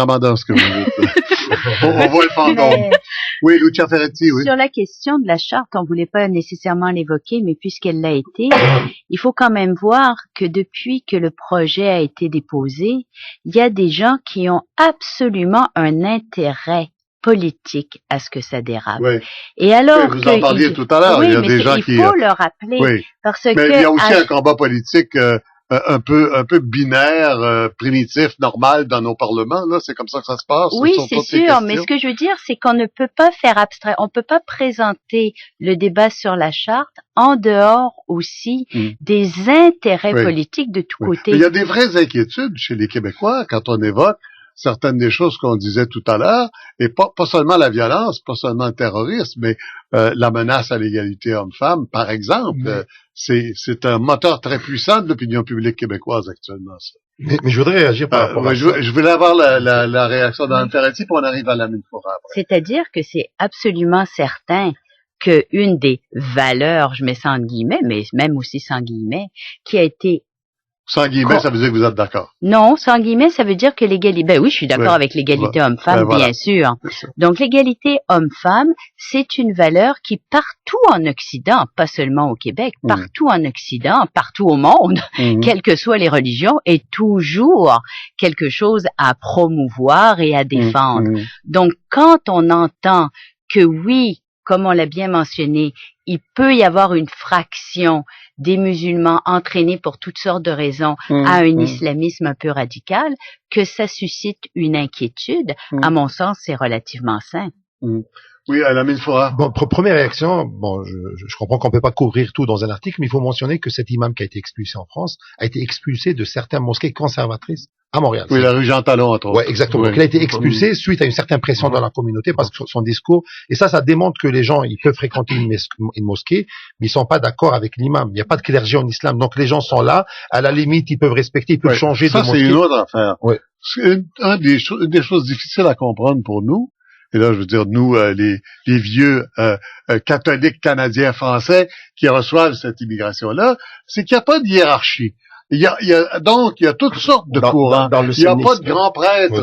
Commandant, ce que vous dites. On voit le fantôme. Mais Oui, Lucia Ferretti, oui. sur la question de la charte, on voulait pas nécessairement l'évoquer, mais puisqu'elle l'a été, il faut quand même voir que depuis que le projet a été déposé, il y a des gens qui ont absolument un intérêt politique à ce que ça dérape. Oui. Et alors Oui, vous en parliez tout à l'heure, oui, il y a mais des gens il qui... faut le rappeler, Oui. parce Mais que il y a aussi un combat politique un peu binaire, primitif, normal dans nos parlements. Là, c'est comme ça que ça se passe. oui, sur c'est toutes les sûr, mais questions. ce que je veux dire, c'est qu'on ne peut pas faire abstrait, on peut pas présenter le débat sur la charte en dehors aussi des intérêts Oui. politiques de tous Oui. côtés. Mais il y a des vraies inquiétudes chez les Québécois quand on évoque certaines des choses qu'on disait tout à l'heure, et pas seulement la violence, pas seulement le terrorisme, mais la menace à l'égalité homme-femme, par exemple. C'est un moteur très puissant de l'opinion publique québécoise actuellement. Ça. Mais je voudrais réagir par rapport à ça. Je voulais avoir la réaction d'Anne Ferretti, puis on arrive à la Mine-Foura après. C'est-à-dire que c'est absolument certain que une des valeurs, je mets ça entre guillemets, mais même aussi sans guillemets, qui a été... Sans guillemets, ça veut dire que vous êtes d'accord. Non, sans guillemets, ça veut dire que l'égalité... Ben oui, je suis d'accord avec l'égalité homme-femme, voilà. bien sûr. Donc l'égalité homme-femme, c'est une valeur qui partout en Occident, pas seulement au Québec, partout en Occident, partout au monde, quelles que soient les religions, est toujours quelque chose à promouvoir et à défendre. Donc quand on entend que oui, comme on l'a bien mentionné, il peut y avoir une fraction des musulmans entraînés pour toutes sortes de raisons à un islamisme un peu radical, que ça suscite une inquiétude, à mon sens, c'est relativement sain. Oui, à la Mine-Foura. Bon, première réaction, bon, je comprends qu'on peut pas couvrir tout dans un article, mais il faut mentionner que cet imam qui a été expulsé en France a été expulsé de certaines mosquées conservatrices à Montréal. Oui, la rue Jean Talon, entre autres. Ouais, exactement. Oui. Donc, il a été expulsé suite à une certaine pression dans la communauté parce que son discours, et ça démontre que les gens, ils peuvent fréquenter une mosquée, mais ils sont pas d'accord avec l'imam. Il n'y a pas de clergé en islam. Donc, les gens sont là. À la limite, ils peuvent respecter, ils peuvent changer de mosquée. Ça, c'est une autre affaire. Ouais. C'est une des choses difficiles à comprendre pour nous. Et là, je veux dire, nous, les vieux catholiques canadiens français qui reçoivent cette immigration-là, c'est qu'il n'y a pas de hiérarchie. Il y a toutes sortes de courants. Il n'y a pas de grand prêtre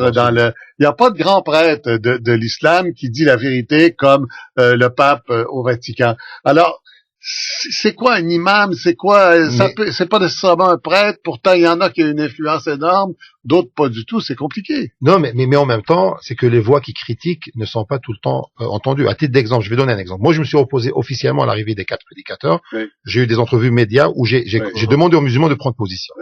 il n'y a pas de grand prêtre de l'islam qui dit la vérité comme le pape au Vatican. Alors, c'est quoi un imam? C'est quoi? C'est pas nécessairement un prêtre. Pourtant, il y en a qui ont une influence énorme. D'autres pas du tout. C'est compliqué. Non, mais en même temps, c'est que les voix qui critiquent ne sont pas tout le temps entendues. À titre d'exemple, je vais donner un exemple. Moi, je me suis opposé officiellement à l'arrivée des 4 prédicateurs. Oui. J'ai eu des entrevues médias où j'ai demandé aux musulmans de prendre position.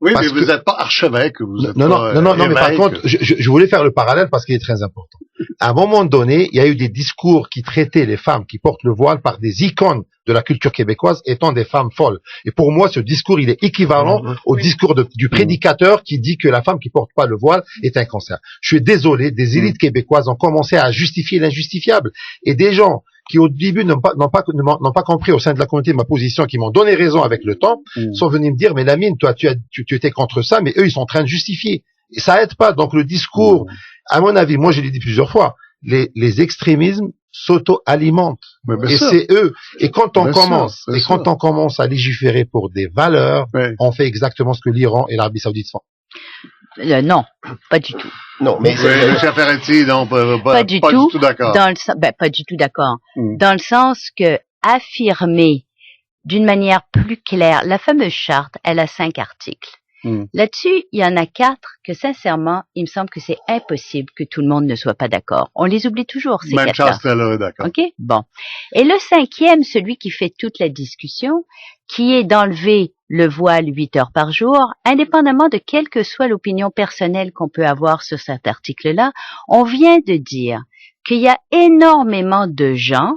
Oui, mais vous n'êtes pas archevêque. Vous êtes non, mais par contre, je voulais faire le parallèle parce qu'il est très important. À un moment donné, il y a eu des discours qui traitaient les femmes qui portent le voile par des icônes de la culture québécoise étant des femmes folles. Et pour moi, ce discours, il est équivalent au discours du prédicateur qui dit que la femme qui porte pas le voile est un cancer. Je suis désolé, des élites québécoises ont commencé à justifier l'injustifiable. Et des gens qui au début n'ont pas compris au sein de la communauté ma position, qui m'ont donné raison avec le temps, sont venus me dire, mais Lamine, toi, tu étais contre ça, mais eux, ils sont en train de justifier. Et ça aide pas. Donc le discours, à mon avis, moi je l'ai dit plusieurs fois, les extrémismes s'auto-alimentent. Et c'est eux. Et quand on commence à légiférer pour des valeurs, on fait exactement ce que l'Iran et l'Arabie Saoudite font. Non, pas du tout. Non, mais Lucia Ferretti, non, pas du tout d'accord. Pas du tout d'accord. Dans le sens que affirmer d'une manière plus claire, la fameuse charte, elle a 5 articles. Là-dessus, il y en a 4 que, sincèrement, il me semble que c'est impossible que tout le monde ne soit pas d'accord. On les oublie toujours, ces 4-là. Même Charles Taylor est d'accord. OK? Bon. Et le 5e, celui qui fait toute la discussion, qui est d'enlever le voile 8 heures par jour, indépendamment de quelle que soit l'opinion personnelle qu'on peut avoir sur cet article-là, on vient de dire qu'il y a énormément de gens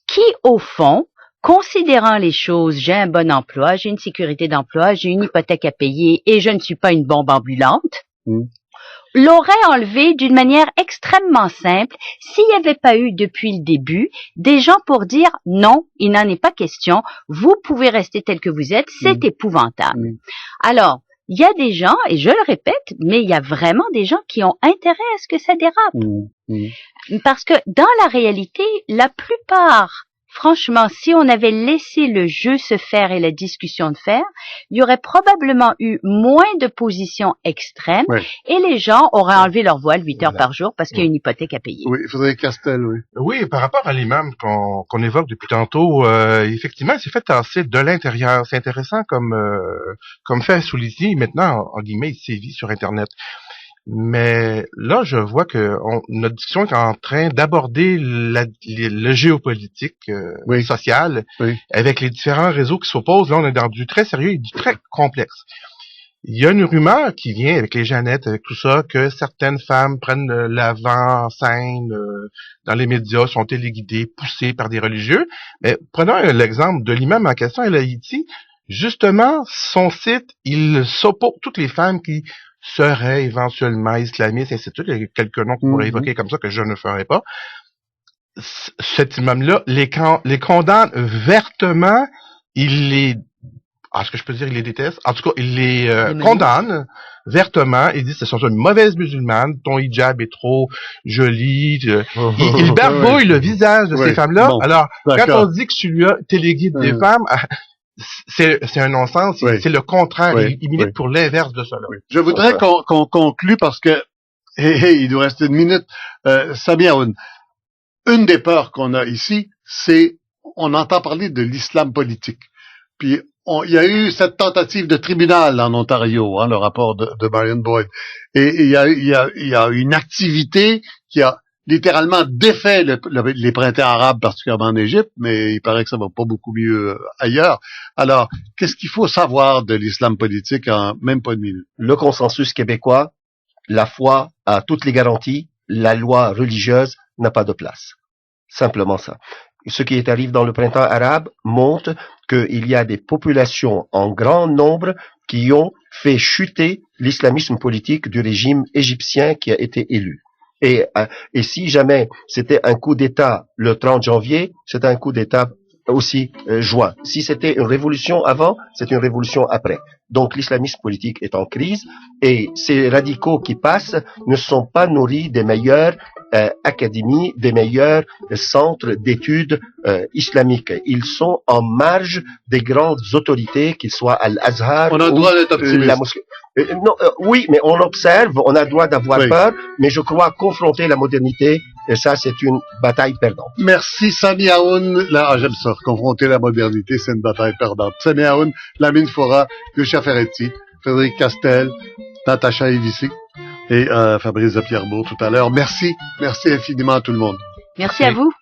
qui, au fond, considérant les choses, j'ai un bon emploi, j'ai une sécurité d'emploi, j'ai une hypothèque à payer et je ne suis pas une bombe ambulante, l'aurait enlevé d'une manière extrêmement simple s'il n'y avait pas eu depuis le début des gens pour dire non, il n'en est pas question, vous pouvez rester tel que vous êtes, c'est épouvantable. Alors, il y a des gens, et je le répète, mais il y a vraiment des gens qui ont intérêt à ce que ça dérape. Parce que dans la réalité, la plupart franchement, si on avait laissé le jeu se faire et la discussion de faire, il y aurait probablement eu moins de positions extrêmes Oui. et les gens auraient enlevé leur voile 8 heures Voilà. par jour parce qu'il y a une hypothèque à payer. Oui, Frédéric Castel, oui. Oui, par rapport à l'imam qu'on évoque depuis tantôt, effectivement, il s'est fait tasser de l'intérieur. C'est intéressant comme fait souligner. Maintenant, en guillemets, il sévit sur Internet. Mais là, je vois que notre discussion est en train d'aborder le géopolitique Oui. social Oui. avec les différents réseaux qui s'opposent. Là, on est dans du très sérieux et du très complexe. Il y a une rumeur qui vient avec les Jeannettes, avec tout ça, que certaines femmes prennent l'avant en scène dans les médias, sont téléguidées, poussées par des religieux. Mais prenons l'exemple de l'imam en question, El Haïti. Justement, son site, il s'oppose toutes les femmes qui seraient éventuellement islamistes, et ainsi de suite. Il y a quelques noms qu'on pourrait évoquer comme ça que je ne ferai pas. Cet imam-là les condamne vertement. Est-ce que je peux dire il les déteste? En tout cas, il les condamne vertement. Il dit que ce sont une mauvaise musulmane, ton hijab est trop joli. Il barbouille le visage de ces femmes-là. Bon, alors, quand d'accord. on dit que celui-là téléguide des femmes, c'est un non-sens. Oui. C'est le contraire. Oui. Il milite Oui. pour l'inverse de cela. Je voudrais qu'on conclue parce que il nous reste une minute. Samir Aoun, une des peurs qu'on a ici, c'est on entend parler de l'islam politique. Puis il y a eu cette tentative de tribunal en Ontario, le rapport de Marion Boyd, et il y a une activité qui a littéralement défait les printemps arabes, particulièrement en Égypte, mais il paraît que ça va pas beaucoup mieux ailleurs. Alors, qu'est-ce qu'il faut savoir de l'islam politique en même pas une minute? Le consensus québécois, la foi a toutes les garanties, la loi religieuse n'a pas de place. Simplement ça. Ce qui arrive dans le printemps arabe montre qu'il y a des populations en grand nombre qui ont fait chuter l'islamisme politique du régime égyptien qui a été élu. Et si jamais c'était un coup d'État le 30 janvier, c'est un coup d'État aussi juin. Si c'était une révolution avant, c'est une révolution après. Donc l'islamisme politique est en crise et ces radicaux qui passent ne sont pas nourris des meilleures académies, des meilleurs centres d'études islamiques. Ils sont en marge des grandes autorités, qu'ils soient à l'Azhar On a le droit d'être optimiste. la mosquée. Oui, mais on observe, on a le droit d'avoir peur, mais je crois confronter la modernité, et ça c'est une bataille perdante. Merci Sami Aoun. J'aime ça, confronter la modernité, c'est une bataille perdante. Sami Aoun, Lamine Fora, Lucia Ferretti, Frédéric Castel, Natacha Elissi et Fabrice de Pierrebourg tout à l'heure. Merci infiniment à tout le monde. Merci à vous.